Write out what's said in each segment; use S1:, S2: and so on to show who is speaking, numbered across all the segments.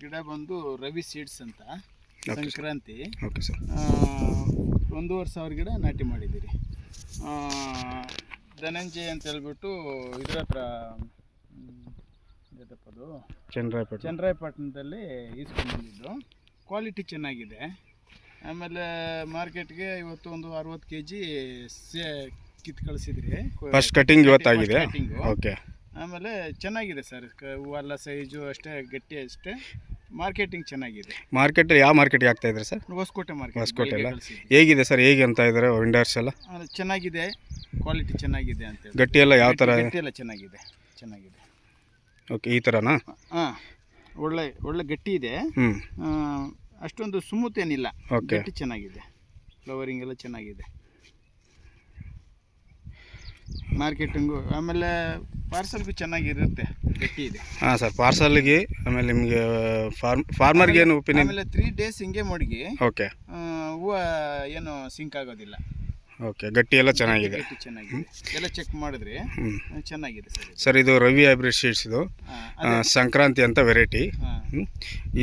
S1: ಗಿಡ ಬಂದು ರವಿ ಸೀಡ್ಸ್ ಅಂತ ಸಂಕ್ರಾಂತಿ.
S2: Okay sir.
S1: 1,500 ಗಿಡ ನಾಟಿ ಮಾಡಿದ್ದೀರಿ. ಧನಂಜಯ ಅಂತ ಹೇಳ್ಬಿಟ್ಟು ಇದರ ಹತ್ರ ಅದು ಚನ್ನರಾಯಪಟ್ಟಣದಲ್ಲಿ ಈಸ್ಕೊಂಡ್ಬಂದಿದ್ದು. ಕ್ವಾಲಿಟಿ ಚೆನ್ನಾಗಿದೆ. ಆಮೇಲೆ ಮಾರ್ಕೆಟ್ಗೆ ಇವತ್ತು ಒಂದು 60 kg ಕಿತ್ತು ಕಳಿಸಿದ್ರಿ.
S2: ಫಸ್ಟ್ ಕಟಿಂಗ್ ಇವತ್ತಾಗಿದೆ. ಓಕೆ.
S1: ಆಮೇಲೆ ಚೆನ್ನಾಗಿದೆ ಸರ್, ಹೂವೆಲ್ಲ ಸೈಜು ಅಷ್ಟೇ, ಗಟ್ಟಿ ಅಷ್ಟೇ, ಮಾರ್ಕೆಟಿಂಗ್ ಚೆನ್ನಾಗಿದೆ.
S2: ಮಾರ್ಕೆಟಲ್ಲಿ ಯಾವ ಮಾರ್ಕೆಟ್ಗೆ ಆಗ್ತಾ ಇದ್ದಾರೆ ಸರ್?
S1: ಹೊಸಕೋಟೆ ಮಾರ್ಕೆಟ್.
S2: ಹೊಸಕೋಟೆ ಅಲ್ಲ, ಹೇಗಿದೆ ಸರ್, ಹೇಗೆ ಅಂತ ಇದ್ದಾರೆ ವೆಂಡರ್ಸ್ ಎಲ್ಲ?
S1: ಚೆನ್ನಾಗಿದೆ, ಕ್ವಾಲಿಟಿ ಚೆನ್ನಾಗಿದೆ ಅಂತ.
S2: ಗಟ್ಟಿ ಎಲ್ಲ ಯಾವ ಥರ?
S1: ಗಟ್ಟಿ ಎಲ್ಲ ಚೆನ್ನಾಗಿದೆ.
S2: ಓಕೆ, ಈ ಥರನಾ?
S1: ಹಾಂ, ಒಳ್ಳೆ ಗಟ್ಟಿ ಇದೆ. ಅಷ್ಟೊಂದು ಸ್ಮೂತ್ ಏನಿಲ್ಲ. ಗಟ್ಟಿ ಚೆನ್ನಾಗಿದೆ, ಫ್ಲವರಿಂಗ್ ಎಲ್ಲ ಚೆನ್ನಾಗಿದೆ, ಮಾರ್ಕೆಟಿಂಗು. ಆಮೇಲೆ ಪಾರ್ಸಲ್ಗೂ ಚೆನ್ನಾಗಿರುತ್ತೆ, ಗಟ್ಟಿ ಇದೆ.
S2: ಹಾಂ ಸರ್, ಪಾರ್ಸಲ್ಗೆ. ಆಮೇಲೆ ನಿಮಗೆ ಫಾರ್ಮರ್ಗೆ ಏನು ಒಪಿನಿಯನ್?
S1: ಆಮೇಲೆ 3 days ಹಿಂಗೆ ಮಡಗಿ.
S2: ಓಕೆ.
S1: ಹೂವು ಏನು ಸಿಂಕ್ ಆಗೋದಿಲ್ಲ.
S2: ಓಕೆ, ಗಟ್ಟಿ ಎಲ್ಲ ಚೆನ್ನಾಗಿದೆ.
S1: ಚೆನ್ನಾಗಿದೆ, ಎಲ್ಲ ಚೆಕ್ ಮಾಡಿದ್ರೆ ಚೆನ್ನಾಗಿದೆ ಸರ್.
S2: ಸರ್, ಇದು ರವಿ ಹೈಬ್ರಿಡ್ ಸೀಡ್ಸ್, ಇದು ಸಂಕ್ರಾಂತಿ ಅಂತ ವೆರೈಟಿ.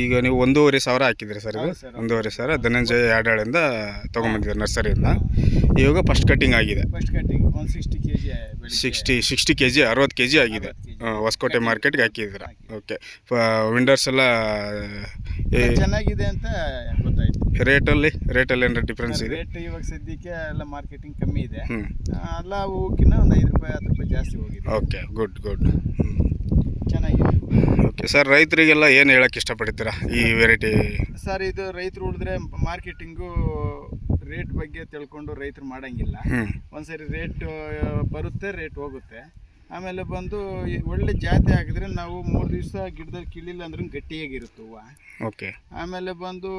S2: ಈಗ ನೀವು 1,500 ಹಾಕಿದ್ರಿ ಸರ್. ಇದು 1,500 ಧನಂಜಯ ಯಾಡಾಳಿಂದ ತೊಗೊಂಬಂದಿದ್ದಾರೆ ನರ್ಸರಿಯಿಂದ. ಇವಾಗ ಫಸ್ಟ್ ಕಟಿಂಗ್ ಆಗಿದೆ.
S1: ಫಸ್ಟ್ ಕಟಿಂಗ್ 60
S2: kg 60 kg ಆಗಿದೆ. ಹೊಸಕೋಟೆ ಮಾರ್ಕೆಟ್ಗೆ ಹಾಕಿದ್ದೀರಾ? ಓಕೆ. ವಿಂಡರ್ಸ್ ಎಲ್ಲ
S1: ಚೆನ್ನಾಗಿದೆ ಅಂತ ಗೊತ್ತಾಯ್ತು.
S2: ರೇಟಲ್ಲಿ ಏನಾರ ಡಿಫ್ರೆನ್ಸ್ ಇದೆ?
S1: ರೇಟ್ ಇವಾಗ ಸದ್ಯಕ್ಕೆ ಎಲ್ಲ ಮಾರ್ಕೆಟಿಂಗ್ ಕಮ್ಮಿ ಇದೆ. ಎಲ್ಲ ಹೂವಕ್ಕಿಂತ ಒಂದು 5 ರೂಪಾಯಿ 10 ರೂಪಾಯಿ ಜಾಸ್ತಿ ಹೋಗಿದೆ.
S2: Okay, good.
S1: ಚೆನ್ನಾಗಿದೆ.
S2: ಓಕೆ ಸರ್, ರೈತರಿಗೆಲ್ಲ ಏನು ಹೇಳಕ್ಕೆ ಇಷ್ಟಪಡ್ತೀರಾ ಈ ವೆರೈಟಿ?
S1: ಸರ್, ಇದು ರೈತರು ಉಳಿದ್ರೆ ಮಾರ್ಕೆಟಿಂಗು ರೇಟ್ ಬಗ್ಗೆ ತಿಳ್ಕೊಂಡು ರೈತರು ಮಾಡೋಂಗಿಲ್ಲ. ಒಂದ್ಸರಿ ರೇಟ್ ಬರುತ್ತೆ, ರೇಟ್ ಹೋಗುತ್ತೆ. ಆಮೇಲೆ ಬಂದು ಒಳ್ಳೆ ಜಾತಿ ಹಾಕಿದ್ರೆ ನಾವು 3 ದಿವಸ ಗಿಡದಲ್ಲಿ ಕೀಳಿಲ್ಲ ಅಂದ್ರೆ ಗಟ್ಟಿಯಾಗಿರುತ್ತೆ ಹೂವು.
S2: ಓಕೆ.
S1: ಆಮೇಲೆ ಬಂದು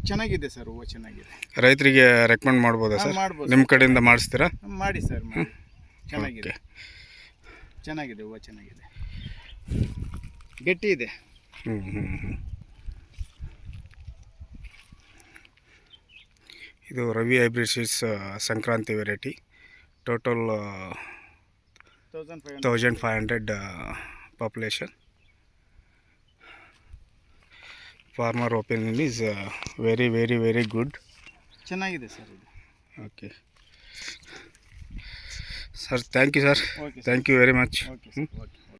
S1: ಚೆನ್ನಾಗಿದೆ ಸರ್, ಹೂವು ಚೆನ್ನಾಗಿದೆ.
S2: ರೈತರಿಗೆ ರೆಕಮೆಂಡ್ ಮಾಡ್ಬೋದಾ ಸರ್?
S1: ಮಾಡ್ಬೋದು.
S2: ನಿಮ್ಮ ಕಡೆಯಿಂದ ಮಾಡಿಸ್ತೀರಾ?
S1: ಮಾಡಿ ಸರ್, ಮಾಡಿ. ಚೆನ್ನಾಗಿದೆ, ಹೂವು ಚೆನ್ನಾಗಿದೆ, ಗಟ್ಟಿ ಇದೆ.
S2: ಇದು Ravi hybrid seeds Sankranti variety. Total 1,500 population. Farmer opinion is very good.
S1: ಚೆನ್ನಾಗಿದೆ ಸರ್ ಇದು.
S2: Okay sir, thank you sir. Thank you very much.
S1: Okay.